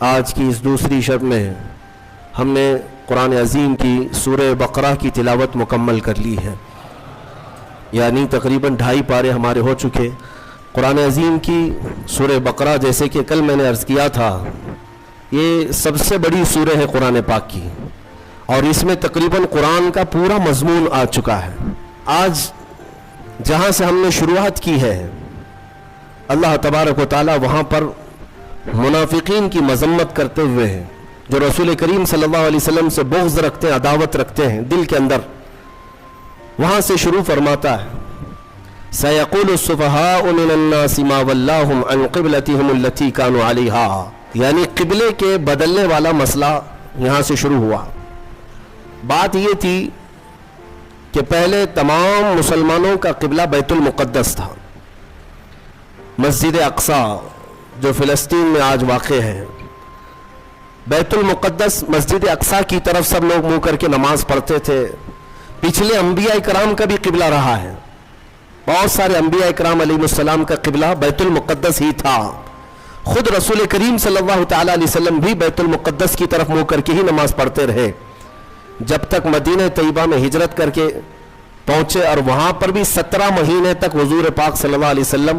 آج کی اس دوسری شب میں ہم نے قرآن عظیم کی سورہ بقرہ کی تلاوت مکمل کر لی ہے، یعنی تقریباً 2.5 پارے ہمارے ہو چکے۔ قرآن عظیم کی سورہ بقرہ، جیسے کہ کل میں نے عرض کیا تھا، یہ سب سے بڑی سورہ ہے قرآن پاک کی، اور اس میں تقریباً قرآن کا پورا مضمون آ چکا ہے۔ آج جہاں سے ہم نے شروعات کی ہے، اللہ تبارک و تعالی وہاں پر منافقین کی مذمت کرتے ہوئے ہیں، جو رسول کریم صلی اللہ علیہ وسلم سے بغض رکھتے ہیں، عداوت رکھتے ہیں دل کے اندر، وہاں سے شروع فرماتا ہے سَيَقُولُ السُّفَهَاءُ مِنَ النَّاسِ مَا وَلَّاهُمْ عَنْ قِبْلَتِهِمُ الَّتِي كَانُوا عَلَيْهَا، یعنی قبلے کے بدلنے والا مسئلہ یہاں سے شروع ہوا۔ بات یہ تھی کہ پہلے تمام مسلمانوں کا قبلہ بیت المقدس تھا، مسجد اقصی جو فلسطین میں آج واقع ہے، بیت المقدس مسجد اقصی کی طرف سب لوگ منہ کر کے نماز پڑھتے تھے۔ پچھلے انبیاء کرام کا بھی قبلہ رہا ہے، بہت سارے انبیاء کرام علیہ السلام کا قبلہ بیت المقدس ہی تھا۔ خود رسول کریم صلی اللہ تعالی علیہ وسلم بھی بیت المقدس کی طرف منہ کر کے ہی نماز پڑھتے رہے، جب تک مدینہ طیبہ میں ہجرت کر کے پہنچے، اور وہاں پر بھی 17 مہینے تک حضور پاک صلی اللہ علیہ وسلم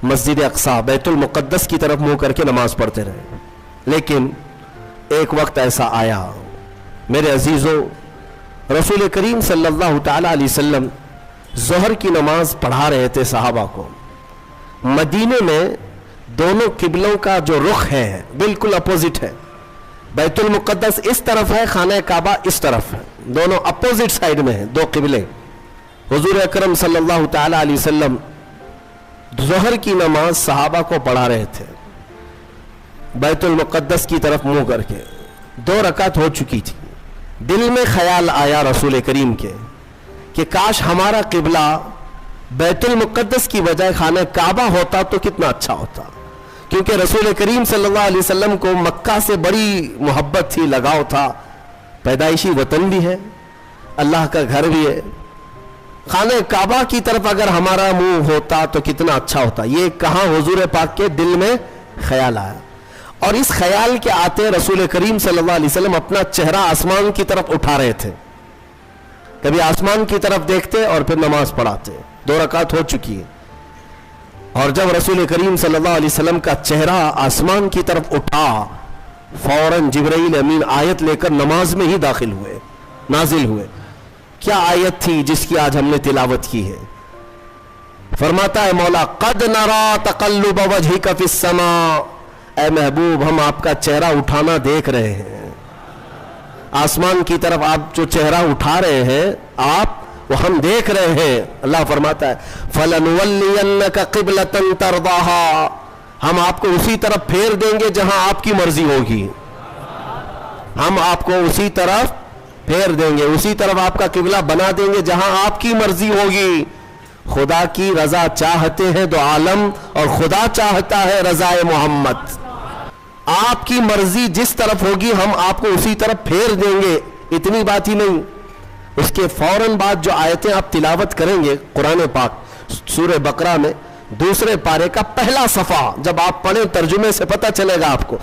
مسجد اقصی بیت المقدس کی طرف منہ کر کے نماز پڑھتے رہے۔ لیکن ایک وقت ایسا آیا میرے عزیزوں، رسول کریم صلی اللہ تعالی علیہ وسلم ظہر کی نماز پڑھا رہے تھے صحابہ کو۔ مدینے میں دونوں قبلوں کا جو رخ ہے بالکل اپوزٹ ہے، بیت المقدس اس طرف ہے، خانہ کعبہ اس طرف ہے، دونوں اپوزٹ سائیڈ میں ہیں، دو قبلے۔ حضور اکرم صلی اللہ تعالی علیہ وسلم ظہر کی نماز صحابہ کو پڑھا رہے تھے بیت المقدس کی طرف منہ کر کے، 2 رکعت ہو چکی تھی۔ دل میں خیال آیا رسول کریم کے کہ کاش ہمارا قبلہ بیت المقدس کی بجائے خانہ کعبہ ہوتا تو کتنا اچھا ہوتا، کیونکہ رسول کریم صلی اللہ علیہ وسلم کو مکہ سے بڑی محبت تھی، لگاؤ تھا، پیدائشی وطن بھی ہے، اللہ کا گھر بھی ہے۔ خانہ کعبہ کی طرف اگر ہمارا منہ ہوتا تو کتنا اچھا ہوتا، یہ کہاں حضور پاک کے دل میں خیال آیا، اور اس خیال کے آتے رسول کریم صلی اللہ علیہ وسلم اپنا چہرہ آسمان کی طرف اٹھا رہے تھے، کبھی آسمان کی طرف دیکھتے اور پھر نماز پڑھاتے۔ 2 رکعت ہو چکی ہے، اور جب رسول کریم صلی اللہ علیہ وسلم کا چہرہ آسمان کی طرف اٹھا، فوراً جبرائیل امین آیت لے کر نماز میں ہی داخل ہوئے، نازل ہوئے۔ کیا آیت تھی جس کی آج ہم نے تلاوت کی ہے؟ فرماتا ہے مولا قد نرا تقلب وجہک فی السماء، اے محبوب ہم آپ کا چہرہ اٹھانا دیکھ رہے ہیں، آسمان کی طرف آپ جو چہرہ اٹھا رہے ہیں آپ، وہ ہم دیکھ رہے ہیں۔ اللہ فرماتا ہے فَلَنُوَلِّيَنَّكَ قِبْلَةً تَرْضَاهَا، ہم آپ کو اسی طرف پھیر دیں گے جہاں آپ کی مرضی ہوگی، ہم آپ کو اسی طرف پھیر دیں گے، اسی طرف آپ کا قبلہ بنا دیں گے جہاں آپ کی مرضی ہوگی۔ خدا کی رضا چاہتے ہیں دو عالم، اور خدا چاہتا ہے رضا محمد۔ آپ کی مرضی جس طرف ہوگی ہم آپ کو اسی طرف پھیر دیں گے۔ اتنی بات ہی نہیں، اس کے فوراً بعد جو آیتیں آپ تلاوت کریں گے قرآن پاک سورہ بقرہ میں 2 پارے کا پہلا صفحہ جب آپ پڑھیں، ترجمے سے پتہ چلے گا آپ کو،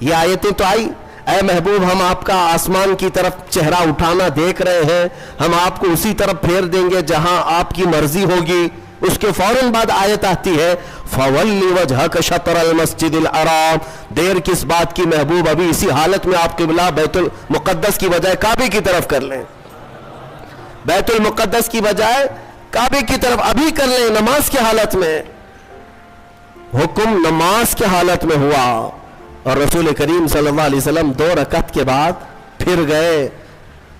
یہ آیتیں تو آئی، اے محبوب ہم آپ کا آسمان کی طرف چہرہ اٹھانا دیکھ رہے ہیں، ہم آپ کو اسی طرف پھیر دیں گے جہاں آپ کی مرضی ہوگی۔ اس کے فوراً بعد آیت آتی ہے فَوَلِّ وَجْهَكَ شَطْرَ الْمَسْجِدِ الْحَرَامِ، دیر کس بات کی محبوب، ابھی اسی حالت میں آپ قبلہ بیت المقدس کی بجائے کعبے کی طرف کر لیں، بیت المقدس کی بجائے کعبے کی طرف ابھی کر لیں، نماز کی حالت میں۔ حکم نماز کی حالت میں ہوا، اور رسول کریم صلی اللہ علیہ وسلم 2 رکعت کے بعد پھر گئے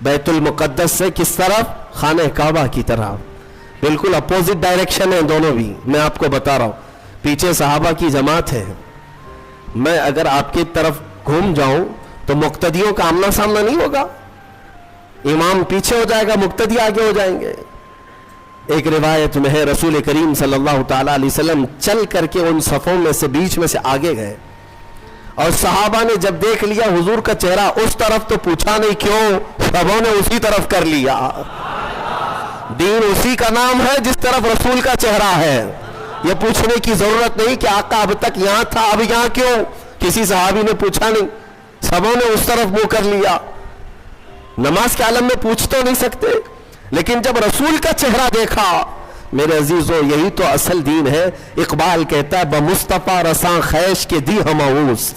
بیت المقدس سے کس طرف؟ خانہ کعبہ کی طرف۔ بالکل اپوزٹ ڈائریکشن ہے دونوں بھی، میں آپ کو بتا رہا ہوں، پیچھے صحابہ کی جماعت ہے، میں اگر آپ کی طرف گھوم جاؤں تو مقتدیوں کا آمنا سامنا نہیں ہوگا، امام پیچھے ہو جائے گا، مقتدی آگے ہو جائیں گے۔ ایک روایت میں ہے رسول کریم صلی اللہ تعالی علیہ وسلم چل کر کے ان صفوں میں سے بیچ میں سے آگے گئے، اور صحابہ نے جب دیکھ لیا حضور کا چہرہ اس طرف تو پوچھا نہیں کیوں، سبوں نے اسی طرف کر لیا۔ دین اسی کا نام ہے جس طرف رسول کا چہرہ ہے، یہ پوچھنے کی ضرورت نہیں کہ آقا اب تک یہاں تھا اب یہاں کیوں، کسی صحابی نے پوچھا نہیں, سبوں نے اس طرف منہ کر لیا. نماز کے عالم میں پوچھ تو نہیں سکتے, لیکن جب رسول کا چہرہ دیکھا, میرے عزیزوں یہی تو اصل دین ہے. اقبال کہتا ہے بمصطفیٰ رساں خیش کے دی ہماؤس,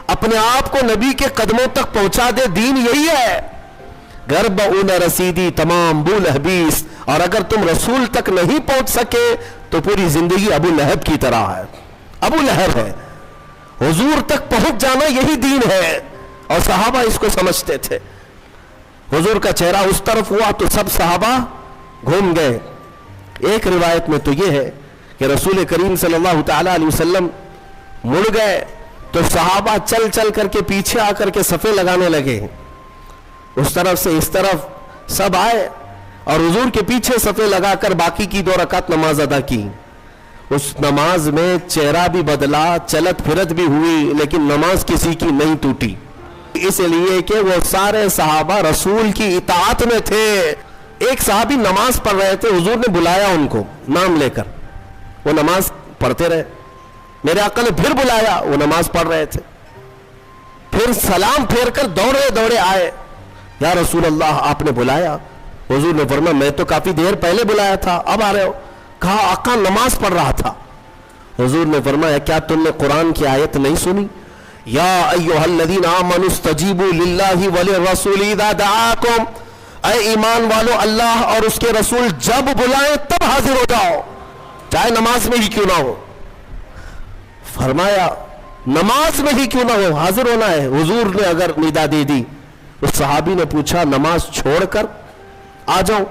اپنے آپ کو نبی کے قدموں تک پہنچا دے, دین یہی ہے. گرب اون رسیدی تمام بو لہبیس, اور اگر تم رسول تک نہیں پہنچ سکے تو پوری زندگی ابو لہب کی طرح ہے. ابو لہب ہے. حضور تک پہنچ جانا یہی دین ہے, اور صحابہ اس کو سمجھتے تھے. حضور کا چہرہ اس طرف ہوا تو سب صحابہ گھوم گئے. ایک روایت میں تو یہ ہے کہ رسول کریم صلی اللہ تعالی علیہ وسلم مڑ گئے تو صحابہ چل چل کر کے پیچھے آ کر کے صفیں لگانے لگے. اس طرف سے اس طرف سب آئے اور حضور کے پیچھے صفیں لگا کر باقی کی 2 رکعت نماز ادا کی. اس نماز میں چہرہ بھی بدلا, چلت پھرت بھی ہوئی, لیکن نماز کسی کی نہیں ٹوٹی, اس لیے کہ وہ سارے صحابہ رسول کی اطاعت میں تھے. ایک صحابی نماز پڑھ رہے تھے, حضور نے بلایا ان کو نام لے کر, وہ نماز پڑھتے رہے. میرے آقا نے پھر بلایا, وہ نماز پڑھ رہے تھے. پھر سلام پھیر کر دوڑے دوڑے آئے, یا رسول اللہ آپ نے بلایا. حضور نے فرمایا میں تو کافی دیر پہلے بلایا تھا, اب آ رہے ہو. کہا آقا نماز پڑھ رہا تھا. حضور نے فرمایا کیا تم نے قرآن کی آیت نہیں سنی؟ یا ایھا الذین آمنوا استجیبوا للہ وللرسول اذا دعاکم, اے ایمان والو اللہ اور اس کے رسول جب بلائیں تب حاضر ہو جاؤ, چاہے نماز میں ہی کیوں نہ ہو. فرمایا نماز میں ہی کیوں نہ ہو, حاضر ہونا ہے. حضور نے اگر ندا دے دی, اس صحابی نے پوچھا نماز چھوڑ کر آ جاؤں؟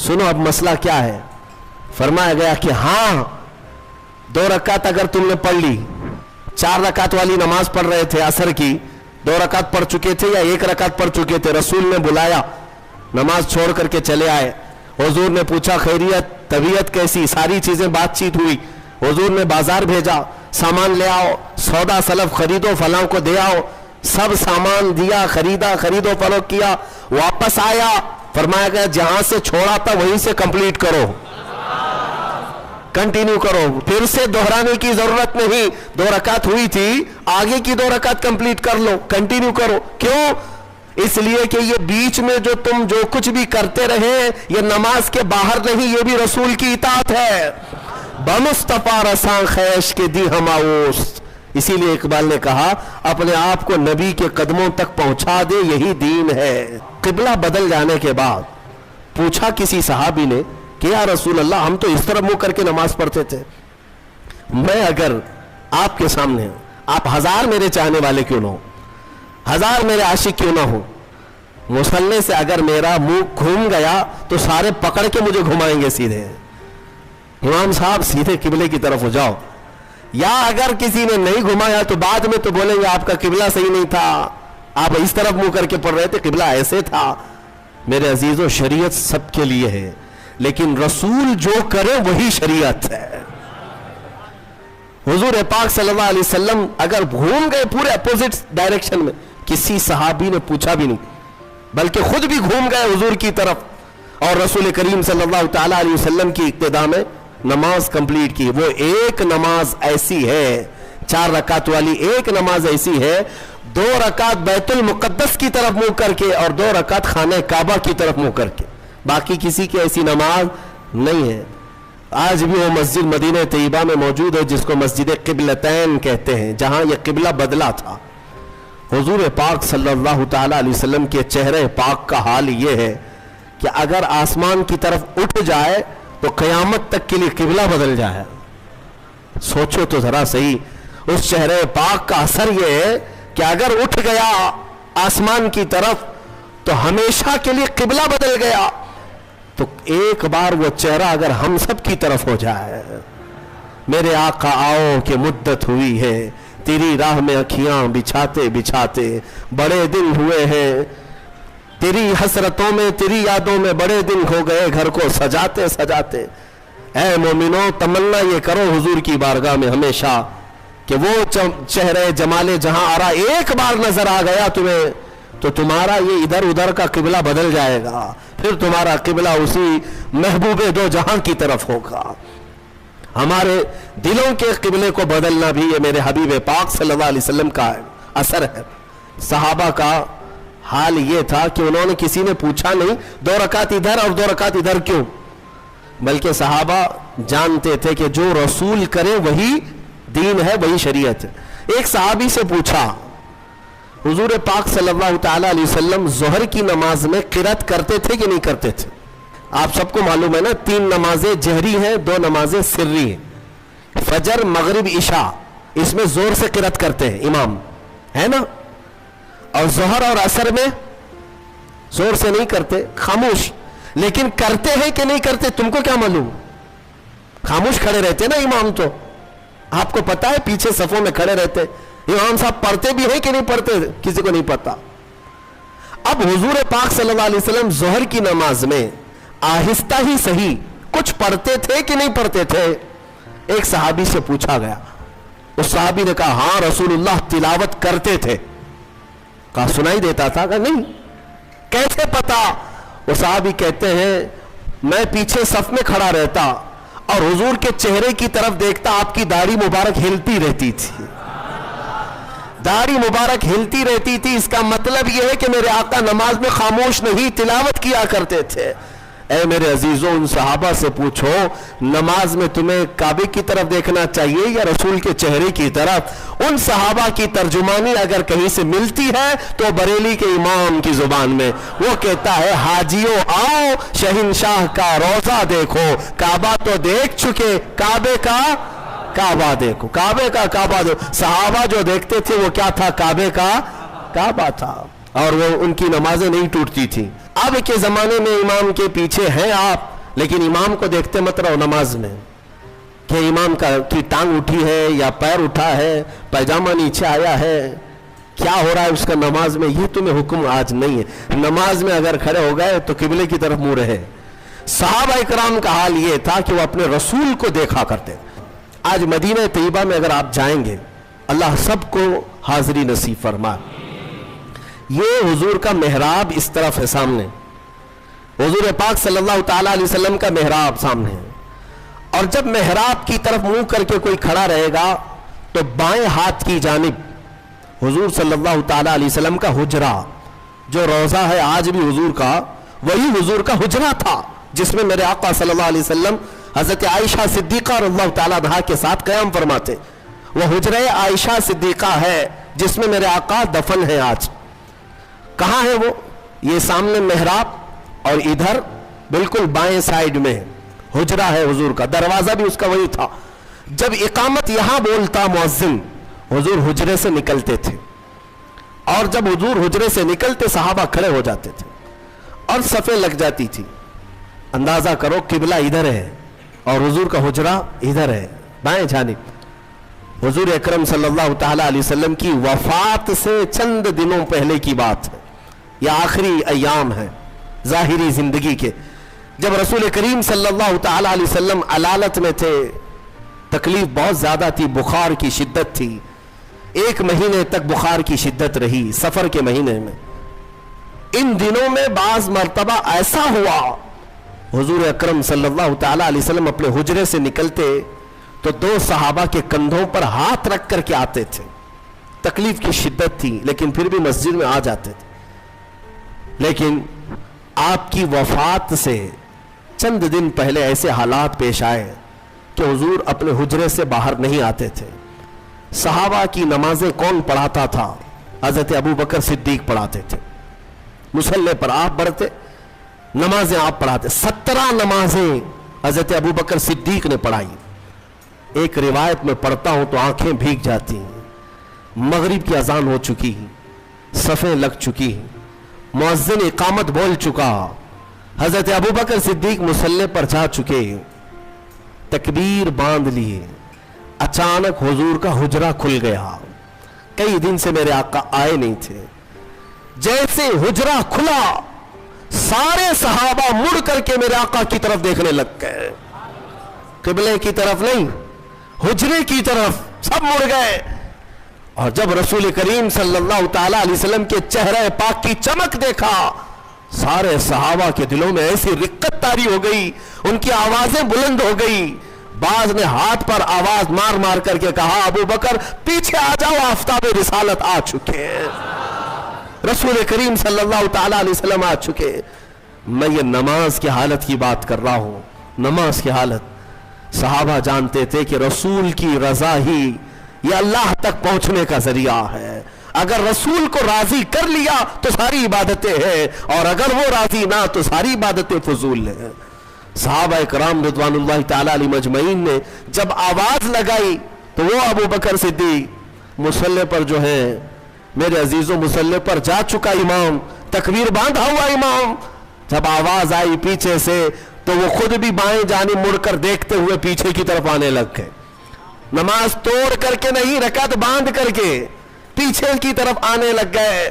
سنو اب مسئلہ کیا ہے. فرمایا گیا کہ ہاں 2 رکعت اگر تم نے پڑھ لی, 4 رکعت والی نماز پڑھ رہے تھے عصر کی, 2 رکعت پڑھ چکے تھے یا 1 رکعت پڑھ چکے تھے, رسول نے بلایا, نماز چھوڑ کر کے چلے آئے. حضور نے پوچھا خیریت, طبیعت کیسی, ساری چیزیں بات چیت ہوئی. حضور نے بازار بھیجا, سامان لے آؤ, سودا سلف خریدو, فلاں کو دے آؤ. سب سامان دیا, خریدا, خرید و فروخت کیا. واپس آیا, فرمایا گیا جہاں سے چھوڑا تھا وہیں سے کمپلیٹ کرو, کنٹینیو کرو, پھر سے دہرانے کی ضرورت نہیں. 2 رکعت ہوئی تھی, آگے کی 2 رکعت کمپلیٹ کر لو, کنٹینیو کرو. کیوں؟ اس لیے کہ یہ بیچ میں جو تم جو کچھ بھی کرتے رہے یہ نماز کے باہر نہیں, یہ بھی رسول کی اطاعت ہے. بمصطفیٰ رساں خیش کے دی ہماؤس. اسی لیے اقبال نے کہا اپنے آپ کو نبی کے قدموں تک پہنچا دے, یہی دین ہے. قبلہ بدل جانے کے بعد پوچھا کسی صحابی نے کہ یا رسول اللہ ہم تو اس طرح منہ کر کے نماز پڑھتے تھے, میں اگر آپ کے سامنے, آپ 1000 میرے چاہنے والے کیوں نہ ہو, 1000 میرے عاشق کیوں نہ ہو, مصلی سے اگر میرا منہ گھوم گیا تو سارے پکڑ کے مجھے گھمائیں گے سیدھے, امام صاحب سیدھے قبلے کی طرف ہو جاؤ. یا اگر کسی نے نہیں گھمایا تو بعد میں تو بولیں گے آپ کا قبلہ صحیح نہیں تھا, آپ اس طرف منہ کر کے پڑھ رہے تھے, قبلہ ایسے تھا. میرے عزیزوں شریعت سب کے لیے ہے, لیکن رسول جو کرے وہی شریعت ہے. حضور پاک صلی اللہ علیہ وسلم اگر گھوم گئے پورے اپوزٹ ڈائریکشن میں, کسی صحابی نے پوچھا بھی نہیں, بلکہ خود بھی گھوم گئے حضور کی طرف, اور رسول کریم صلی اللہ تعالی علیہ وسلم کی اقتداء میں نماز کمپلیٹ کی. وہ ایک نماز ایسی ہے, 4 رکعت والی ایک نماز ایسی ہے, 2 رکعت بیت المقدس کی طرف منہ کر کے اور 2 رکعت خانہ کعبہ کی طرف منہ کر کے. باقی کسی کی ایسی نماز نہیں ہے. آج بھی وہ مسجد مدینہ طیبہ میں موجود ہے جس کو مسجد قبلتین کہتے ہیں, جہاں یہ قبلہ بدلا تھا. حضور پاک صلی اللہ تعالی علیہ وسلم کے چہرے پاک کا حال یہ ہے کہ اگر آسمان کی طرف اٹھ جائے تو قیامت تک کے لیے قبلہ بدل جائے. سوچو تو ذرا صحیح, اس چہرے پاک کا اثر یہ ہے کہ اگر اٹھ گیا آسمان کی طرف تو ہمیشہ کے لیے قبلہ بدل گیا. تو ایک بار وہ چہرہ اگر ہم سب کی طرف ہو جائے, میرے آقا آؤ کہ مدت ہوئی ہے, تیری راہ میں اکھیاں بچھاتے بچھاتے بڑے دن ہوئے ہیں, تیری حسرتوں میں تیری یادوں میں بڑے دن ہو گئے گھر کو سجاتے سجاتے. اے مومنوں تمنا یہ کرو حضور کی بارگاہ میں ہمیشہ کہ وہ چہرے جمال جہاں آرا ایک بار نظر آ گیا تمہیں تو تمہارا یہ ادھر ادھر کا قبلہ بدل جائے گا, پھر تمہارا قبلہ اسی محبوب 2 جہاں کی طرف ہوگا. ہمارے دلوں کے قبلے کو بدلنا بھی یہ میرے حبیب پاک صلی اللہ علیہ وسلم کا اثر ہے۔ صحابہ کا حال یہ تھا کہ انہوں نے کسی نے پوچھا نہیں 2 رکعت ادھر اور 2 رکعت ادھر کیوں، بلکہ صحابہ جانتے تھے کہ جو رسول کرے وہی دین ہے، وہی شریعت ہے۔ ایک صحابی سے پوچھا حضور پاک صلی اللہ تعالی علیہ وسلم ظہر کی نماز میں قرات کرتے تھے کہ نہیں کرتے تھے؟ آپ سب کو معلوم ہے نا 3 نمازیں جہری ہیں، 2 نمازیں سری ہیں، فجر مغرب عشاء، اس میں زور سے قرات کرتے ہیں امام، ہے نا؟ اور ظہر اور عصر میں زور سے نہیں کرتے، خاموش۔ لیکن کرتے ہیں کہ نہیں کرتے تم کو کیا معلوم؟ خاموش کھڑے رہتے نا امام، تو آپ کو پتا ہے پیچھے صفوں میں کھڑے رہتے امام صاحب پڑھتے بھی ہیں کہ نہیں پڑھتے، کسی کو نہیں پتا۔ اب حضور پاک صلی اللہ علیہ وسلم ظہر کی نماز میں آہستہ ہی صحیح کچھ پڑھتے تھے کہ نہیں پڑھتے تھے؟ ایک صحابی سے پوچھا گیا، اس صحابی نے کہا ہاں رسول اللہ تلاوت کرتے تھے۔ کہا سنائی دیتا تھا؟ کہا نہیں۔ کیسے پتا؟ وہ صحابی کہتے ہیں میں پیچھے صف میں کھڑا رہتا اور حضور کے چہرے کی طرف دیکھتا، آپ کی داڑھی مبارک ہلتی رہتی تھی، داڑھی مبارک ہلتی رہتی تھی۔ اس کا مطلب یہ ہے کہ میرے آقا نماز میں خاموش نہیں تلاوت کیا کرتے تھے۔ اے میرے عزیزوں، ان صحابہ سے پوچھو نماز میں تمہیں کعبے کی طرف دیکھنا چاہیے یا رسول کے چہرے کی طرف؟ ان صحابہ کی ترجمانی اگر کہیں سے ملتی ہے تو بریلی کے امام کی زبان میں، وہ کہتا ہے حاجیوں آؤ شہنشاہ کا روضہ دیکھو، کعبہ تو دیکھ چکے، کعبے کا کعبہ دیکھو، کعبے کا کعبہ دیکھو۔ صحابہ جو دیکھتے تھے وہ کیا تھا؟ کعبے کا کعبہ تھا، اور وہ ان کی نمازیں نہیں ٹوٹتی تھی۔ اب کے زمانے میں امام کے پیچھے ہیں آپ، لیکن امام کو دیکھتے مت رہو نماز میں کہ امام کی ٹانگ اٹھی ہے یا پیر اٹھا ہے، پائجامہ نیچے آیا ہے، کیا ہو رہا ہے اس کا نماز میں، یہ تمہیں حکم آج نہیں ہے۔ نماز میں اگر کھڑے ہو گئے تو قبلے کی طرف منہ رہے۔ صحابہ اکرام کا حال یہ تھا کہ وہ اپنے رسول کو دیکھا کرتے۔ آج مدینہ طیبہ میں اگر آپ جائیں گے، اللہ سب کو حاضری نصیب فرمائے۔ یہ حضور کا محراب اس طرف ہے سامنے، حضور پاک صلی اللہ تعالیٰ علیہ وسلم کا محراب سامنے ہے، اور جب محراب کی طرف منہ کر کے کوئی کھڑا رہے گا تو بائیں ہاتھ کی جانب حضور صلی اللہ تعالیٰ علیہ وسلم کا حجرہ، جو روضہ ہے آج بھی حضور کا، وہی حضور کا حجرہ تھا جس میں میرے آقا صلی اللہ علیہ وسلم حضرت عائشہ صدیقہ رضی اللہ تعالیٰ عنہا کے ساتھ قیام فرماتے۔ وہ حجرہ عائشہ صدیقہ ہے جس میں میرے آقا دفن ہے آج۔ کہاں ہے وہ؟ یہ سامنے محراب اور ادھر بالکل بائیں سائیڈ میں حجرہ ہے حضور کا، دروازہ بھی اس کا وہی تھا۔ جب اقامت یہاں بولتا مؤذن، حضور حجرے سے نکلتے تھے، اور جب حضور حجرے سے نکلتے صحابہ کھڑے ہو جاتے تھے اور صفیں لگ جاتی تھی۔ اندازہ کرو قبلہ ادھر ہے اور حضور کا حجرہ ادھر ہے بائیں جانب۔ حضور اکرم صلی اللہ تعالیٰ علیہ وسلم کی وفات سے چند دنوں پہلے کی بات ہے، یہ آخری ایام ہے ظاہری زندگی کے، جب رسول کریم صلی اللہ تعالیٰ علیہ وسلم علالت میں تھے، تکلیف بہت زیادہ تھی، بخار کی شدت تھی، 1 مہینے تک بخار کی شدت رہی سفر کے مہینے میں۔ ان دنوں میں بعض مرتبہ ایسا ہوا حضور اکرم صلی اللہ تعالیٰ علیہ وسلم اپنے حجرے سے نکلتے تو 2 صحابہ کے کندھوں پر ہاتھ رکھ کر کے آتے تھے، تکلیف کی شدت تھی لیکن پھر بھی مسجد میں آ جاتے تھے۔ لیکن آپ کی وفات سے چند دن پہلے ایسے حالات پیش آئے کہ حضور اپنے حجرے سے باہر نہیں آتے تھے۔ صحابہ کی نمازیں کون پڑھاتا تھا؟ حضرت ابو بکر صدیق پڑھاتے تھے، مصلی پر آپ بڑھتے، نمازیں آپ پڑھاتے۔ 17 نمازیں حضرت ابو بکر صدیق نے پڑھائی۔ ایک روایت میں پڑھتا ہوں تو آنکھیں بھیگ جاتی ہیں۔ مغرب کی اذان ہو چکی، صفیں لگ چکی، مؤذن اقامت بول چکا، حضرت ابو بکر صدیق مصلی پر جا چکے، تکبیر باندھ لیے، اچانک حضور کا حجرہ کھل گیا۔ کئی دن سے میرے آقا آئے نہیں تھے، جیسے حجرہ کھلا سارے صحابہ مڑ کر کے میرے آقا کی طرف دیکھنے لگ گئے، قبلے کی طرف نہیں، حجرے کی طرف سب مڑ گئے۔ اور جب رسول کریم صلی اللہ تعالیٰ علیہ وسلم کے چہرے پاک کی چمک دیکھا، سارے صحابہ کے دلوں میں ایسی رقت طاری ہو گئی، ان کی آوازیں بلند ہو گئی، بعض نے ہاتھ پر آواز مار مار کر کے کہا ابو بکر پیچھے آ جاؤ، آفتاب رسالت آ چکے ہیں، رسول کریم صلی اللہ تعالی علیہ وسلم آ چکے۔ میں یہ نماز کی حالت کی بات کر رہا ہوں، نماز کی حالت۔ صحابہ جانتے تھے کہ رسول کی رضا ہی یہ اللہ تک پہنچنے کا ذریعہ ہے، اگر رسول کو راضی کر لیا تو ساری عبادتیں ہیں، اور اگر وہ راضی نہ تو ساری عبادتیں فضول ہیں۔ صحابہ کرام رضوان اللہ تعالی علیہ مجمعین نے جب آواز لگائی تو وہ ابو بکر صدیق مصلی پر جو ہے، میرے عزیزوں مصلی پر جا چکا امام، تکبیر باندھا ہوا امام، جب آواز آئی پیچھے سے تو وہ خود بھی بائیں جانب مڑ کر دیکھتے ہوئے پیچھے کی طرف آنے لگ گئے، نماز توڑ کر کے نہیں، رکعت باندھ کر کے پیچھے کی طرف آنے لگ گئے۔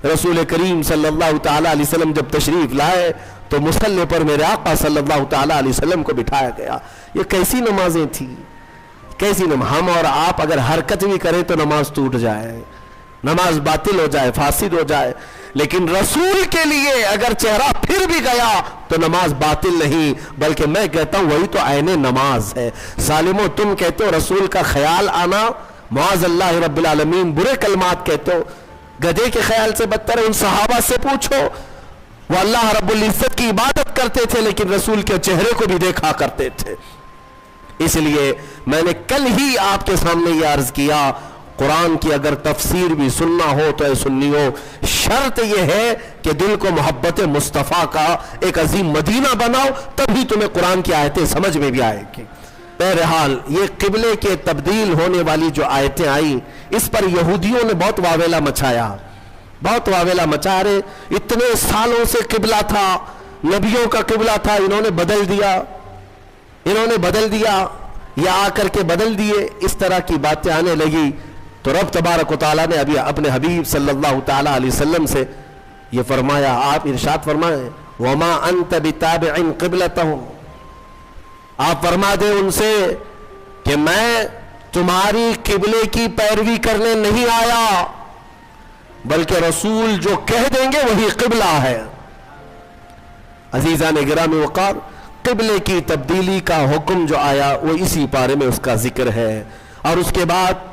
رسول کریم صلی اللہ تعالی علیہ وسلم جب تشریف لائے تو مصلی پر میرے آقا صلی اللہ تعالی علیہ وسلم کو بٹھایا گیا۔ یہ کیسی نمازیں تھیں، کیسی نماز! ہم اور آپ اگر حرکت بھی کریں تو نماز ٹوٹ جائے، نماز باطل ہو جائے، فاسد ہو جائے، لیکن رسول کے لیے اگر چہرہ پھر بھی گیا تو نماز باطل نہیں، بلکہ میں کہتا ہوں وہی تو عین نماز ہے۔ ظالمو تم کہتے ہو رسول کا خیال آنا، معاذ اللہ رب العالمین برے کلمات کہتے ہو، گدھے کے خیال سے بدتر ہے۔ ان صحابہ سے پوچھو، وہ اللہ رب العزت کی عبادت کرتے تھے لیکن رسول کے چہرے کو بھی دیکھا کرتے تھے۔ اس لیے میں نے کل ہی آپ کے سامنے یہ عرض کیا، قرآن کی اگر تفسیر بھی سننا ہو تو اے سنیو، شرط یہ ہے کہ دل کو محبت مصطفیٰ کا ایک عظیم مدینہ بناؤ، تبھی تمہیں قرآن کی آیتیں سمجھ میں بھی آئے گی۔ بہرحال یہ قبلے کے تبدیل ہونے والی جو آیتیں آئیں، اس پر یہودیوں نے بہت واویلا مچایا، بہت واویلا مچا رہے، اتنے سالوں سے قبلہ تھا، نبیوں کا قبلہ تھا، انہوں نے بدل دیا، انہوں نے بدل دیا، یا آ کر کے بدل دیے، اس طرح کی باتیں آنے لگی۔ تو رب تبارک و تعالیٰ نے ابھی اپنے حبیب صلی اللہ تعالیٰ علیہ وسلم سے یہ فرمایا، آپ ارشاد فرمائیں وَمَا أَنْتَ بِتَابِعٍ قِبْلَتَهُمْ، آپ فرما دیں ان سے کہ میں تمہاری قبلے کی پیروی کرنے نہیں آیا، بلکہ رسول جو کہہ دیں گے وہی قبلہ ہے۔ عزیزان گرامی وقار، قبلے کی تبدیلی کا حکم جو آیا وہ اسی پارے میں اس کا ذکر ہے، اور اس کے بعد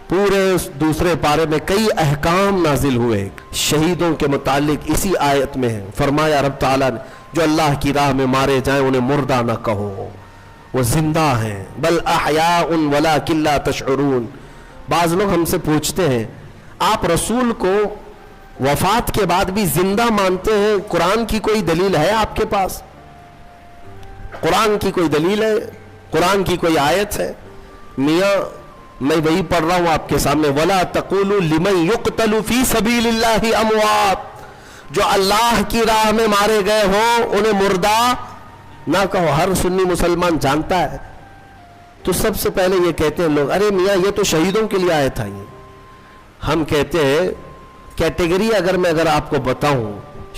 پورے دوسرے پارے میں کئی احکام نازل ہوئے شہیدوں کے متعلق اسی آیت میں ہے۔ فرمایا رب تعالیٰ نے جو اللہ کی راہ میں مارے جائیں انہیں مردہ نہ کہو، وہ زندہ ہیں، بل احیاء ولکن لا تشعرون۔ بعض لوگ ہم سے پوچھتے ہیں آپ رسول کو وفات کے بعد بھی زندہ مانتے ہیں، قرآن کی کوئی دلیل ہے آپ کے پاس؟ قرآن کی کوئی دلیل ہے؟ قرآن کی کوئی آیت ہے؟ میاں میں وہی پڑھ رہا ہوں آپ کے سامنے، وَلَا تَقُولُوا لِمَنْ يُقْتَلُ فِي سَبِيلِ اللَّهِ أَمْوَاتٌ، جو اللہ کی راہ میں مارے گئے ہوں انہیں مردہ نہ کہو۔ ہر سنی مسلمان جانتا ہے، تو سب سے پہلے یہ کہتے ہیں لوگ، ارے میاں یہ تو شہیدوں کے لیے آیت آئی ہے۔ ہم کہتے ہیں کیٹیگری اگر آپ کو بتاؤں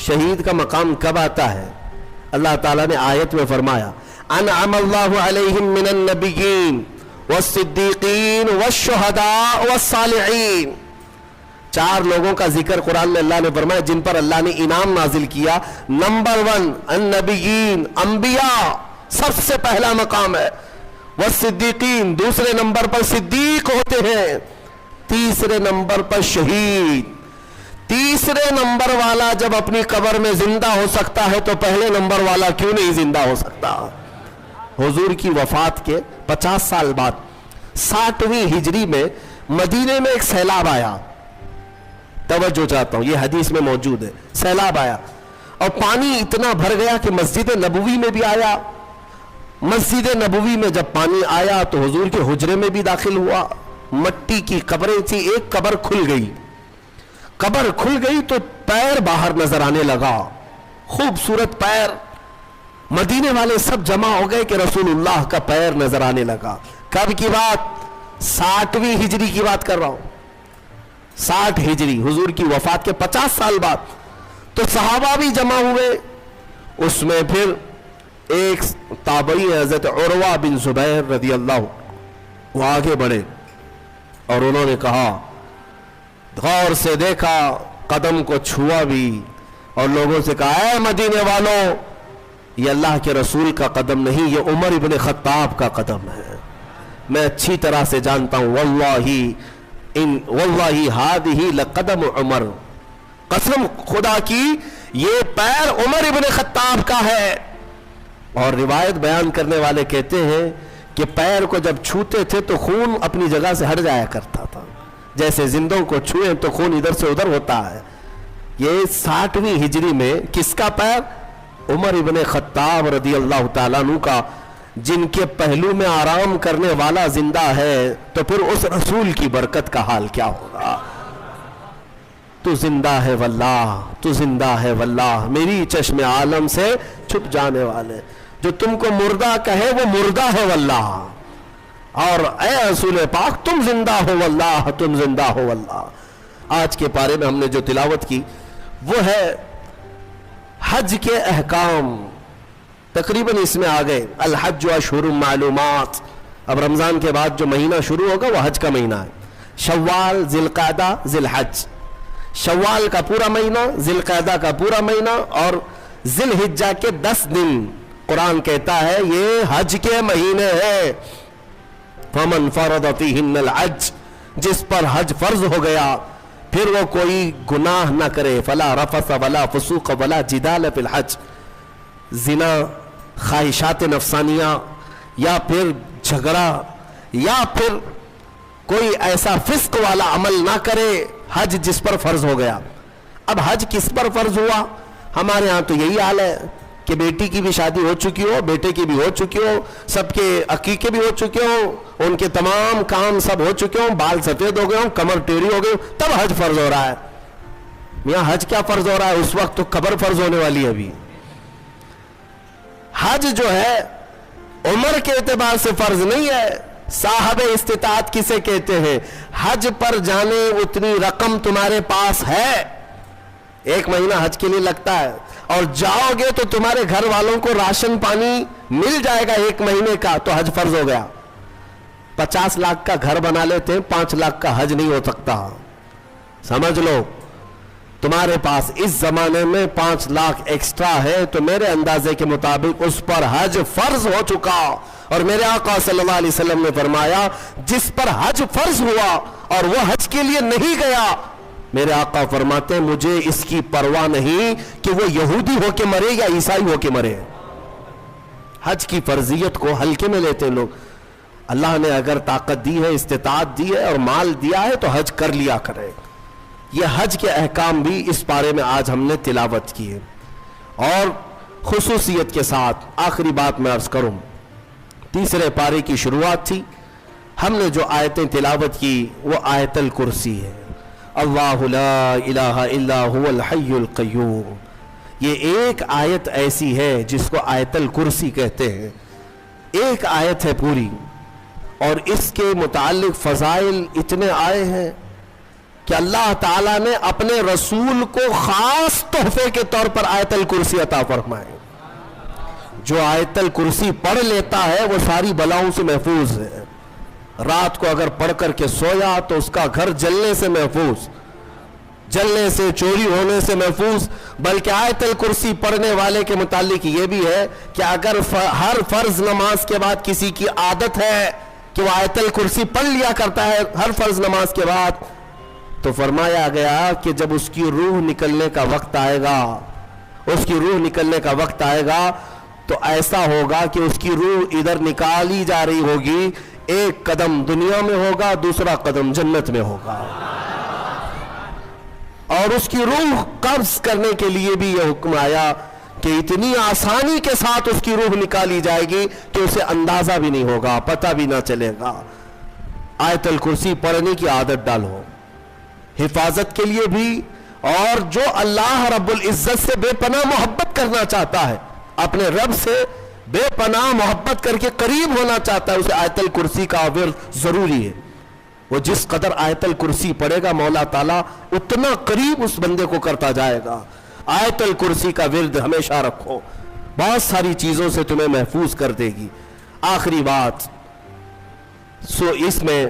شہید کا مقام کب آتا ہے، اللہ تعالیٰ نے آیت میں فرمایا انعم اللہ علیہم من النبیین والصدیقین والشہداء والصالحین، چار لوگوں کا ذکر قرآن میں اللہ نے فرمایا جن پر اللہ نے انعام نازل کیا۔ نمبر 1 النبیین، انبیاء سب سے پہلا مقام ہے، والصدیقین دوسرے نمبر پر صدیق ہوتے ہیں، تیسرے نمبر پر شہید۔ تیسرے نمبر والا جب اپنی قبر میں زندہ ہو سکتا ہے تو پہلے نمبر والا کیوں نہیں زندہ ہو سکتا؟ حضور کی وفات کے 50 سال بعد 60ویں ہجری میں مدینے میں ایک سیلاب آیا، توجہ چاہتا ہوں یہ حدیث میں موجود ہے، سیلاب آیا اور پانی اتنا بھر گیا کہ مسجد نبوی میں بھی آیا۔ مسجد نبوی میں جب پانی آیا تو حضور کے حجرے میں بھی داخل ہوا، مٹی کی قبریں تھی، ایک قبر کھل گئی، قبر کھل گئی تو پیر باہر نظر آنے لگا، خوبصورت پیر، مدینے والے سب جمع ہو گئے کہ رسول اللہ کا پیر نظر آنے لگا۔ کب کی بات؟ 60ویں ہجری کی بات کر رہا ہوں، 60 ہجری، حضور کی وفات کے 50 سال بعد۔ تو صحابہ بھی جمع ہوئے، اس میں پھر ایک تابعی حضرت عروہ بن زبیر رضی اللہ، وہ آگے بڑھے اور انہوں نے کہا، غور سے دیکھا، قدم کو چھوا بھی اور لوگوں سے کہا، اے مدینے والوں یہ اللہ کے رسول کا قدم نہیں، یہ عمر ابن خطاب کا قدم ہے۔ میں اچھی طرح سے جانتا ہوں، واللہ ہادہ لقدم عمر، قسم خدا کی یہ پیر عمر ابن خطاب کا ہے۔ اور روایت بیان کرنے والے کہتے ہیں کہ پیر کو جب چھوتے تھے تو خون اپنی جگہ سے ہٹ جایا کرتا تھا، جیسے زندوں کو چھوئیں تو خون ادھر سے ادھر ہوتا ہے۔ یہ 60ویں ہجری میں کس کا پیر؟ عمر ابن خطاب رضی اللہ تعالیٰ عنہ کا، جن کے پہلو میں آرام کرنے والا زندہ ہے، تو پھر اس رسول کی برکت کا حال کیا ہوگا؟ تو زندہ ہے واللہ، تو زندہ ہے واللہ، میری چشم عالم سے چھپ جانے والے، جو تم کو مردہ کہے وہ مردہ ہے واللہ، اور اے رسول پاک تم زندہ ہو واللہ، تم زندہ ہو واللہ۔ آج کے پارے میں ہم نے جو تلاوت کی وہ ہے حج کے احکام، تقریباً اس میں آ گئے الحج اشہر معلومات۔ اب رمضان کے بعد جو مہینہ شروع ہوگا وہ حج کا مہینہ ہے، شوال، ذی القعدہ، ذی الحج، شوال کا پورا مہینہ، ذی القعدہ کا پورا مہینہ، اور ذی الحجہ کے 10 دن قرآن کہتا ہے یہ حج کے مہینے ہیں۔ فمن فرض فیہن الحج، جس پر حج فرض ہو گیا پھر وہ کوئی گناہ نہ کرے، فلا رفث ولا فسوق ولا جدال فی الحج، زنا، خواہشات نفسانیہ، یا پھر جھگڑا، یا پھر کوئی ایسا فسق والا عمل نہ کرے، حج جس پر فرض ہو گیا۔ اب حج کس پر فرض ہوا؟ ہمارے ہاں تو یہی حال ہے کہ بیٹی کی بھی شادی ہو چکی ہو، بیٹے کی بھی ہو چکی ہو، سب کے عقیقے بھی ہو چکے ہوں، ان کے تمام کام سب ہو چکے ہوں، بال سفید ہو گئے ہوں، کمر ٹیڑھی ہو گئی، تب حج فرض ہو رہا ہے۔ میاں حج کیا فرض ہو رہا ہے؟ اس وقت تو قبر فرض ہونے والی ہے۔ ابھی حج جو ہے عمر کے اعتبار سے فرض نہیں ہے۔ صاحب استطاعت کسے کہتے ہیں؟ حج پر جانے اتنی رقم تمہارے پاس ہے، 1 مہینہ حج کے لیے لگتا ہے، اور جاؤ گے تو تمہارے گھر والوں کو راشن پانی مل جائے گا 1 مہینے کا، تو حج فرض ہو گیا۔ 50 لاکھ کا گھر بنا لیتے ہیں، 5 لاکھ کا حج نہیں ہو سکتا۔ سمجھ لو تمہارے پاس اس زمانے میں 5 لاکھ ایکسٹرا ہے تو میرے اندازے کے مطابق اس پر حج فرض ہو چکا۔ اور میرے آقا صلی اللہ علیہ وسلم نے فرمایا جس پر حج فرض ہوا اور وہ حج کے لیے نہیں گیا، میرے آقا فرماتے ہیں مجھے اس کی پرواہ نہیں کہ وہ یہودی ہو کے مرے یا عیسائی ہو کے مرے۔ حج کی فرضیت کو ہلکے میں لیتے لوگ۔ اللہ نے اگر طاقت دی ہے، استطاعت دی ہے اور مال دیا ہے تو حج کر لیا کرے۔ یہ حج کے احکام بھی اس پارے میں آج ہم نے تلاوت کی ہے۔ اور خصوصیت کے ساتھ آخری بات میں عرض کروں، تیسرے پارے کی شروعات تھی، ہم نے جو آیتیں تلاوت کی وہ آیت الکرسی ہے۔ اللہ لا الہ الا هو الحی القیوم، یہ ایک آیت ایسی ہے جس کو آیت الکرسی کہتے ہیں۔ ایک آیت ہے پوری، اور اس کے متعلق فضائل اتنے آئے ہیں کہ اللہ تعالیٰ نے اپنے رسول کو خاص تحفے کے طور پر آیت الکرسی عطا فرمائے۔ جو آیت الکرسی پڑھ لیتا ہے وہ ساری بلاؤں سے محفوظ ہے۔ رات کو اگر پڑھ کر کے سویا تو اس کا گھر جلنے سے محفوظ، جلنے سے، چوری ہونے سے محفوظ۔ بلکہ آیت الکرسی پڑھنے والے کے متعلق یہ بھی ہے کہ اگر ہر فرض نماز کے بعد کسی کی عادت ہے کہ وہ آیت الکرسی پڑھ لیا کرتا ہے ہر فرض نماز کے بعد، تو فرمایا گیا کہ جب اس کی روح نکلنے کا وقت آئے گا، اس کی روح نکلنے کا وقت آئے گا تو ایسا ہوگا کہ اس کی روح ادھر نکالی جا رہی ہوگی، ایک قدم دنیا میں ہوگا، دوسرا قدم جنت میں ہوگا۔ اور اس کی روح قبض کرنے کے لیے بھی یہ حکم آیا کہ اتنی آسانی کے ساتھ اس کی روح نکالی جائے گی کہ اسے اندازہ بھی نہیں ہوگا، پتہ بھی نہ چلے گا۔ آیت الکرسی پڑھنے کی عادت ڈالو، حفاظت کے لیے بھی، اور جو اللہ رب العزت سے بے پناہ محبت کرنا چاہتا ہے، اپنے رب سے بے پناہ محبت کر کے قریب ہونا چاہتا ہے، اسے آیت الکرسی کا ورد ضروری ہے۔ وہ جس قدر آیت الکرسی پڑھے گا مولا تعالیٰ اتنا قریب اس بندے کو کرتا جائے گا۔ آیت الکرسی کا ورد ہمیشہ رکھو، بہت ساری چیزوں سے تمہیں محفوظ کر دے گی۔ آخری بات، اس میں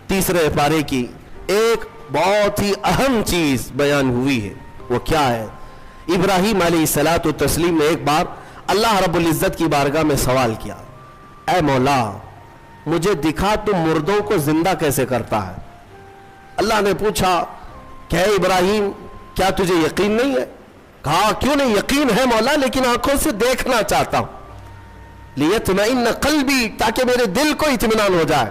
تیسرے پارے کی ایک بہت ہی اہم چیز بیان ہوئی ہے، وہ کیا ہے؟ ابراہیم علیہ الصلوۃ والتسلیم نے ایک بار اللہ رب العزت کی بارگاہ میں سوال کیا، اے مولا مجھے دکھا تو مردوں کو زندہ کیسے کرتا ہے۔ اللہ نے پوچھا کہ اے ابراہیم کیا تجھے یقین نہیں ہے؟ کہا کیوں نہیں، یقین ہے مولا، لیکن آنکھوں سے دیکھنا چاہتا ہوں، لیطمئن قلبی، تاکہ میرے دل کو اطمینان ہو جائے۔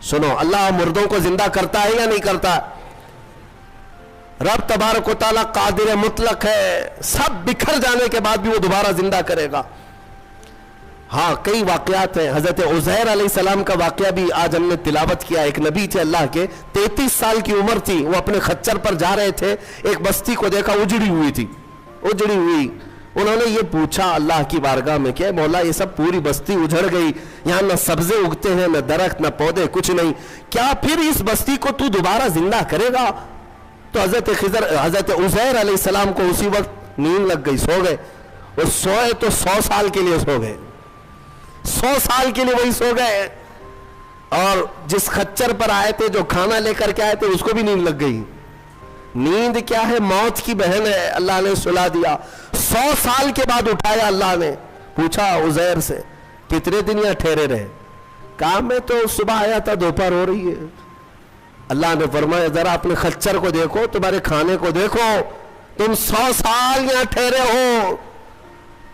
سنو، اللہ مردوں کو زندہ کرتا ہے یا نہیں کرتا ہے؟ رب تبارک و تعالیٰ قادر مطلق ہے، سب بکھر جانے کے بعد بھی وہ دوبارہ زندہ کرے گا۔ ہاں کئی واقعات ہیں، حضرت عزیر علیہ السلام کا واقعہ بھی آج ہم نے تلاوت کیا۔ ایک نبی تھے اللہ کے، 33 سال کی عمر تھی، وہ اپنے خچر پر جا رہے تھے، ایک بستی کو دیکھا اجڑی ہوئی تھی، اجڑی ہوئی۔ انہوں نے یہ پوچھا اللہ کی بارگاہ میں کہ مولا یہ سب پوری بستی اجڑ گئی، یہاں نہ سبزے اگتے ہیں، نہ درخت، نہ پودے، کچھ نہیں، کیا پھر اس بستی کو تو دوبارہ زندہ کرے گا؟ تو حضرت عزیر علیہ السلام کو اسی وقت نیند لگ گئی، سو گئے۔ اور سوئے تو 100 سال کے لیے سو گئے، 100 سال کے لیے وہی سو گئے۔ اور جس خچر پر آئے تھے، جو کھانا لے کر کے آئے تھے، اس کو بھی نیند لگ گئی۔ نیند کیا ہے؟ موت کی بہن ہے، اللہ نے سلا دیا۔ 100 سال کے بعد اٹھایا اللہ نے، پوچھا عزیر سے کتنے دن یہاں ٹھہرے رہے؟ کہا میں تو صبح آیا تھا، دوپہر ہو رہی ہے۔ اللہ نے فرمایا ذرا اپنے خچر کو دیکھو، تمہارے کھانے کو دیکھو، تم 100 سال یہاں ٹھہرے ہو۔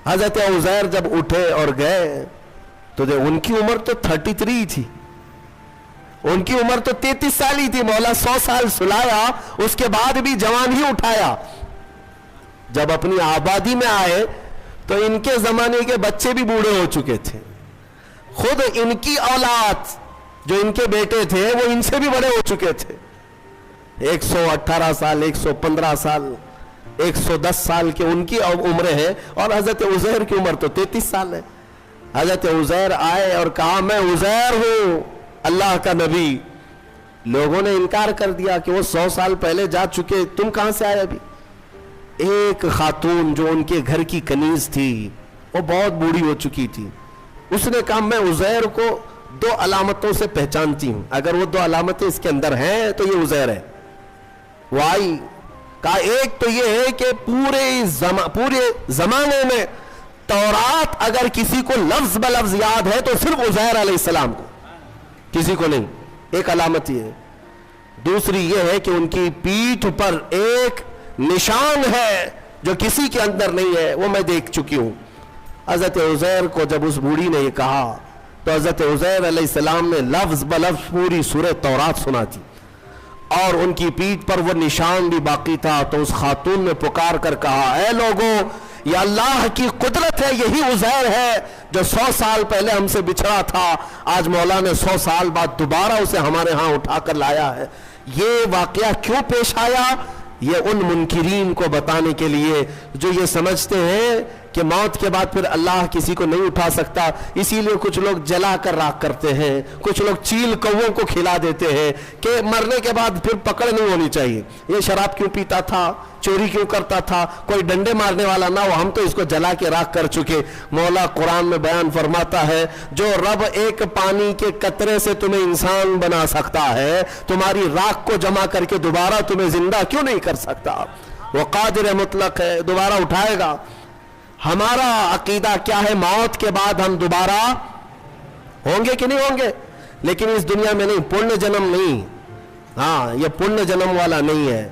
حضرت عزیر جب اٹھے اور گئے تو ان کی عمر تو 33 تھی، ان کی عمر تو 33 سال ہی تھی۔ مولا 100 سال سلایا، اس کے بعد بھی جوان ہی اٹھایا۔ جب اپنی آبادی میں آئے تو ان کے زمانے کے بچے بھی بوڑھے ہو چکے تھے، خود ان کی اولاد جو ان کے بیٹے تھے وہ ان سے بھی بڑے ہو چکے تھے، 118 سال، 115 سال، 110 سال کے ان کی عمریں ہیں، اور حضرت عزیر کی عمر تو 33 سال ہے۔ حضرت عزیر آئے اور کہا میں عزیر ہوں، اللہ کا نبی۔ لوگوں نے انکار کر دیا کہ وہ 100 سال پہلے جا چکے، تم کہاں سے آئے ابھی؟ ایک خاتون جو ان کے گھر کی کنیز تھی، وہ بہت بوڑھی ہو چکی تھی، اس نے کہا میں عزیر کو 2 علامتوں سے پہچانتی ہوں، اگر وہ 2 علامتیں اس کے اندر ہیں تو یہ عزیر ہے۔ وہ آئی، کہا ایک تو یہ ہے کہ پورے زمانے میں تورات اگر کسی کو لفظ بلفظ یاد ہے تو صرف عزیر علیہ السلام کو، کسی کو نہیں، ایک علامت یہ ہے۔ دوسری یہ ہے کہ ان کی پیٹھ پر ایک نشان ہے جو کسی کے اندر نہیں ہے، وہ میں دیکھ چکی ہوں۔ حضرت عزیر کو جب اس بوڑھی نے یہ کہا تو حضرت عزیر علیہ السلام نے لفظ بلفظ پوری سورہ تورات سنا دی، اور ان کی پیٹھ پر وہ نشان بھی باقی تھا۔ تو اس خاتون نے پکار کر کہا اے لوگوں، یہ اللہ کی قدرت ہے، یہی عزیر ہے جو 100 سال پہلے ہم سے بچھڑا تھا، آج مولا نے 100 سال بعد دوبارہ اسے ہمارے ہاں اٹھا کر لایا ہے۔ یہ واقعہ کیوں پیش آیا؟ یہ ان منکرین کو بتانے کے لیے جو یہ سمجھتے ہیں کہ موت کے بعد پھر اللہ کسی کو نہیں اٹھا سکتا، اسی لیے کچھ لوگ جلا کر راکھ کرتے ہیں، کچھ لوگ چیل کووں کو کھلا دیتے ہیں کہ مرنے کے بعد پھر پکڑ نہیں ہونی چاہیے۔ یہ شراب کیوں پیتا تھا، چوری کیوں کرتا تھا، کوئی ڈنڈے مارنے والا نہ ہو، ہم تو اس کو جلا کے راکھ کر چکے۔ مولا قرآن میں بیان فرماتا ہے جو رب ایک پانی کے قطرے سے تمہیں انسان بنا سکتا ہے، تمہاری راکھ کو جمع کر کے دوبارہ تمہیں زندہ کیوں نہیں کر سکتا؟ وہ قادر مطلق ہے، دوبارہ اٹھائے گا۔ ہمارا عقیدہ کیا ہے؟ موت کے بعد ہم دوبارہ ہوں گے کہ نہیں ہوں گے، لیکن اس دنیا میں نہیں، پرن جنم نہیں، ہاں یہ پرن جنم والا نہیں ہے۔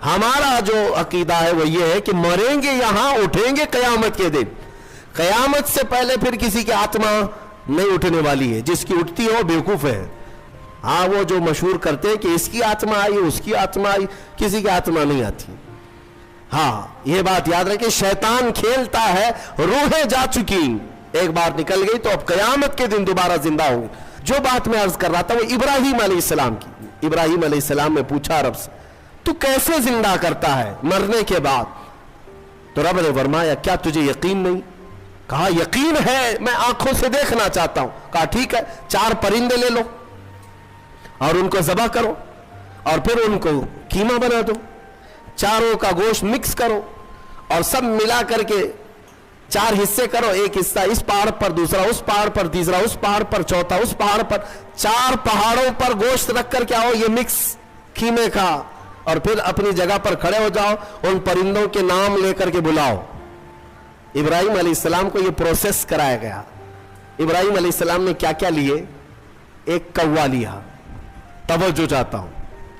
ہمارا جو عقیدہ ہے وہ یہ ہے کہ مریں گے یہاں، اٹھیں گے قیامت کے دن۔ قیامت سے پہلے پھر کسی کی آتما نہیں اٹھنے والی ہے، جس کی اٹھتی ہے وہ بیوقوف ہے۔ ہاں وہ جو مشہور کرتے ہیں کہ اس کی آتما آئی، اس کی آتما آئی، کسی کی آتما نہیں آتی۔ ہاں یہ بات یاد رکھیں، شیطان کھیلتا ہے، روحیں جا چکی، ایک بار نکل گئی تو اب قیامت کے دن دوبارہ زندہ ہوگی۔ جو بات میں عرض کر رہا تھا وہ ابراہیم علیہ السلام کی۔ ابراہیم علیہ السلام نے پوچھا رب سے تو کیسے زندہ کرتا ہے مرنے کے بعد؟ تو رب نے فرمایا کیا تجھے یقین نہیں؟ کہا یقین ہے، میں آنکھوں سے دیکھنا چاہتا ہوں۔ کہا ٹھیک ہے، 4 پرندے لے لو اور ان کو ذبح کرو، اور پھر ان کو قیمہ بنا دو، چاروں کا گوشت مکس کرو اور سب ملا کر کے 4 حصے کرو، ایک حصہ اس پہاڑ پر، دوسرا اس پہاڑ پر، تیسرا اس پہاڑ پر، چوتھا اس پہاڑ پر، 4 پہاڑوں پر گوشت رکھ کر کے آؤ یہ مکس قیمے کا، اور پھر اپنی جگہ پر کھڑے ہو جاؤ، ان پرندوں کے نام لے کر کے بلاؤ۔ ابراہیم علیہ السلام کو یہ پروسیس کرایا گیا. ابراہیم علیہ السلام نے کیا کیا لیے؟ ایک کوا لیا, توجہ چاہتا ہوں,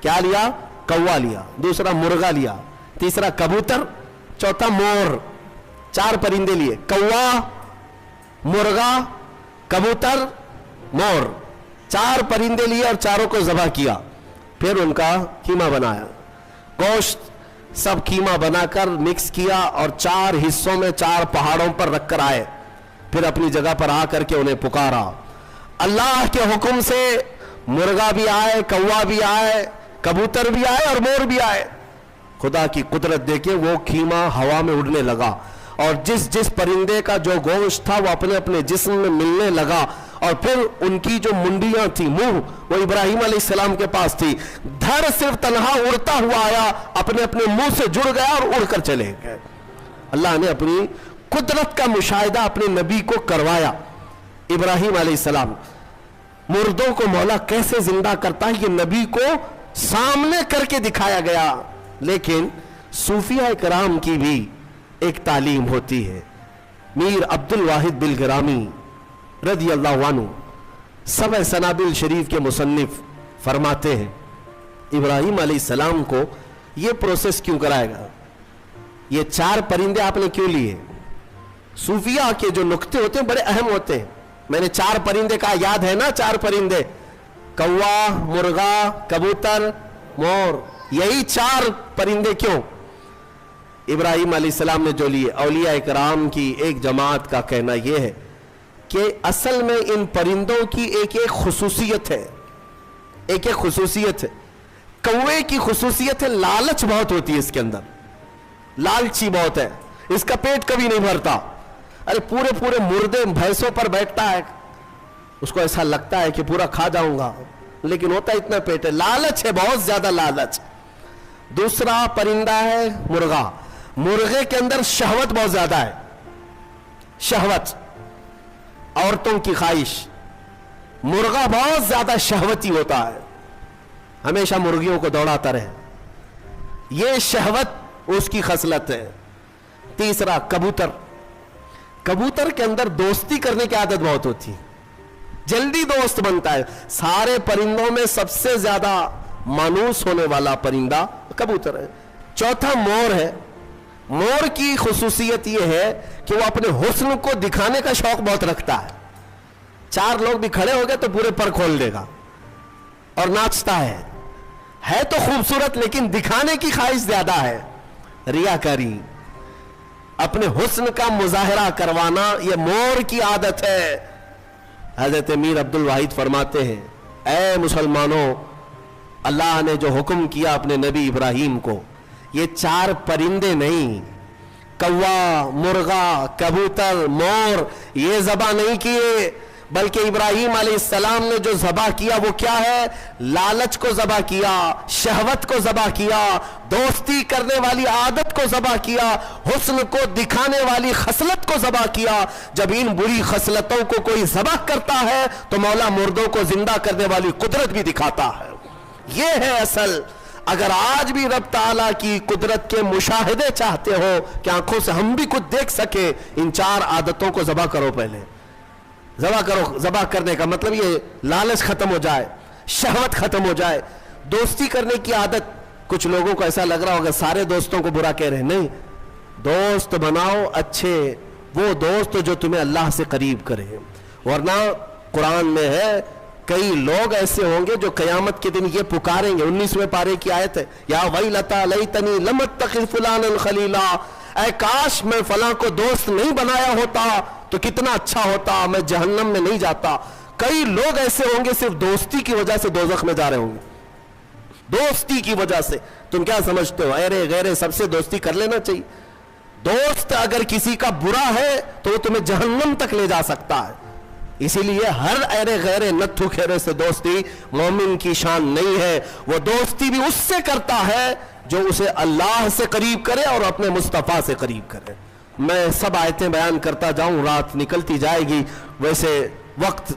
کیا لیا؟ کوا لیا. دوسرا مرغا لیا, تیسرا کبوتر, چوتھا مور. 4 پرندے لیے, کوا, مرغا, کبوتر, مور. 4 پرندے لیے اور چاروں کو ذبح کیا. پھر ان کا کیما بنایا, گوشت سب کیما بنا کر مکس کیا اور 4 حصوں میں 4 پہاڑوں پر رکھ کر آئے. پھر اپنی جگہ پر آ کر کے انہیں پکارا. اللہ کے حکم سے مرغا بھی آئے, کوا بھی آئے, کبوتر بھی آئے اور مور بھی آئے. خدا کی قدرت دیکھیں, وہ کیما ہوا میں اڑنے لگا اور جس پرندے کا جو گوشت تھا وہ اپنے اپنے جسم میں ملنے لگا. اور پھر ان کی جو منڈیاں تھی, منہ, وہ ابراہیم علیہ السلام کے پاس تھی. دھڑ صرف تنہا اڑتا ہوا آیا, اپنے اپنے منہ سے جڑ گیا اور اڑ کر چلے گئے. اللہ نے اپنی قدرت کا مشاہدہ اپنے نبی کو کروایا. ابراہیم علیہ السلام, مردوں کو مولا کیسے زندہ کرتا ہے یہ نبی کو سامنے کر کے دکھایا گیا. لیکن صوفیہ کرام کی بھی ایک تعلیم ہوتی ہے. میر عبد الواحد بلگرامی رضی اللہ عنہ, سبع سنابل شریف کے مصنف, فرماتے ہیں ابراہیم علیہ السلام کو یہ پروسیس کیوں کرایا گا؟ یہ 4 پرندے آپ نے کیوں لیے؟ صوفیہ کے جو نقطے ہوتے ہیں بڑے اہم ہوتے ہیں. میں نے 4 پرندے کہا, یاد ہے نا 4 پرندے؟ کوا, مرغا, کبوتر, مور. یہی 4 پرندے کیوں؟ ابراہیم علیہ السلام نے جو لیے. اولیاء کرام کی ایک جماعت کا کہنا یہ ہے کہ اصل میں ان پرندوں کی ایک خصوصیت ہے, ایک خصوصیت ہے. کوے کی خصوصیت ہے لالچ بہت ہوتی ہے اس کے اندر, لالچی بہت ہے, اس کا پیٹ کبھی نہیں بھرتا. ارے پورے مردے بھینسوں پر بیٹھتا ہے, اس کو ایسا لگتا ہے کہ پورا کھا جاؤں گا, لیکن ہوتا اتنا پیٹ ہے. لالچ ہے, بہت زیادہ لالچ. دوسرا پرندہ ہے مرغا. مرغے کے اندر شہوت بہت زیادہ ہے, شہوت, عورتوں کی خواہش. مرغا بہت زیادہ شہوتی ہوتا ہے, ہمیشہ مرغیوں کو دوڑاتا رہے, یہ شہوت اس کی خصلت ہے. تیسرا کبوتر. کبوتر کے اندر دوستی کرنے کی عادت بہت ہوتی ہے, جلدی دوست بنتا ہے. سارے پرندوں میں سب سے زیادہ مانوس ہونے والا پرندہ کبوتر ہے. چوتھا مور ہے. مور کی خصوصیت یہ ہے کہ وہ اپنے حسن کو دکھانے کا شوق بہت رکھتا ہے. 4 لوگ بھی کھڑے ہو گئے تو پورے پر کھول دے گا اور ناچتا ہے تو خوبصورت, لیکن دکھانے کی خواہش زیادہ ہے, ریاکاری, اپنے حسن کا مظاہرہ کروانا, یہ مور کی عادت ہے. حضرت میر عبد الواحد فرماتے ہیں, اے مسلمانوں, اللہ نے جو حکم کیا اپنے نبی ابراہیم کو, یہ 4 پرندے نہیں, کوا, مرغا, کبوتر, مور, یہ ذبح نہیں کیے, بلکہ ابراہیم علیہ السلام نے جو ذبح کیا وہ کیا ہے؟ لالچ کو ذبح کیا, شہوت کو ذبح کیا, دوستی کرنے والی عادت کو ذبح کیا, حسن کو دکھانے والی خصلت کو ذبح کیا. جب ان بری خصلتوں کو کوئی ذبح کرتا ہے تو مولا مردوں کو زندہ کرنے والی قدرت بھی دکھاتا ہے. یہ ہے اصل. اگر آج بھی رب تعالیٰ کی قدرت کے مشاہدے چاہتے ہو کہ آنکھوں سے ہم بھی کچھ دیکھ سکے, ان 4 عادتوں کو ذبح کرو. پہلے ذبح کرو. ذبح کرنے کا مطلب یہ لالچ ختم ہو جائے, شہوت ختم ہو جائے, دوستی کرنے کی عادت. کچھ لوگوں کو ایسا لگ رہا ہوگا سارے دوستوں کو برا کہہ رہے ہیں, نہیں, دوست بناؤ اچھے, وہ دوست جو تمہیں اللہ سے قریب کرے. ورنہ قرآن میں ہے کئی لوگ ایسے ہوں گے جو قیامت کے دن یہ پکاریں گے. 19ویں پارے کی آیت ہے, یا ویلتا لیتنی لم اتخذ فلانا خلیلا, اے کاش میں فلاں کو دوست نہیں بنایا ہوتا تو کتنا اچھا ہوتا, میں جہنم میں نہیں جاتا. کئی لوگ ایسے ہوں گے صرف دوستی کی وجہ سے دوزخ میں جا رہے ہوں گے, دوستی کی وجہ سے. تم کیا سمجھتے ہو ایرے غیرے سب سے دوستی کر لینا چاہیے؟ دوست اگر کسی کا برا ہے تو وہ تمہیں جہنم تک لے جا سکتا ہے. اسی لیے ہر ایرے غیرے نتھو کھیرے سے دوستی مومن کی شان نہیں ہے. وہ دوستی بھی اس سے کرتا ہے جو اسے اللہ سے قریب کرے اور اپنے مصطفیٰ سے قریب کرے. میں سب آیتیں بیان کرتا جاؤں, رات نکلتی جائے گی. ویسے وقت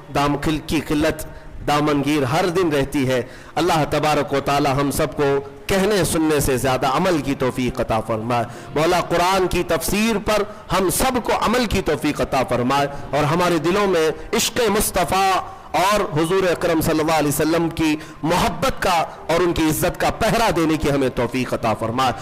کی قلت دامنگیر ہر دن رہتی ہے. اللہ تبارک و تعالی ہم سب کو کہنے سننے سے زیادہ عمل کی توفیق عطا فرمائے۔ مولا قرآن کی تفسیر پر ہم سب کو عمل کی توفیق عطا فرمائے، اور ہمارے دلوں میں عشق مصطفیٰ اور حضور اکرم صلی اللہ علیہ وسلم کی محبت کا اور ان کی عزت کا پہرا دینے کی ہمیں توفیق عطا فرمائے۔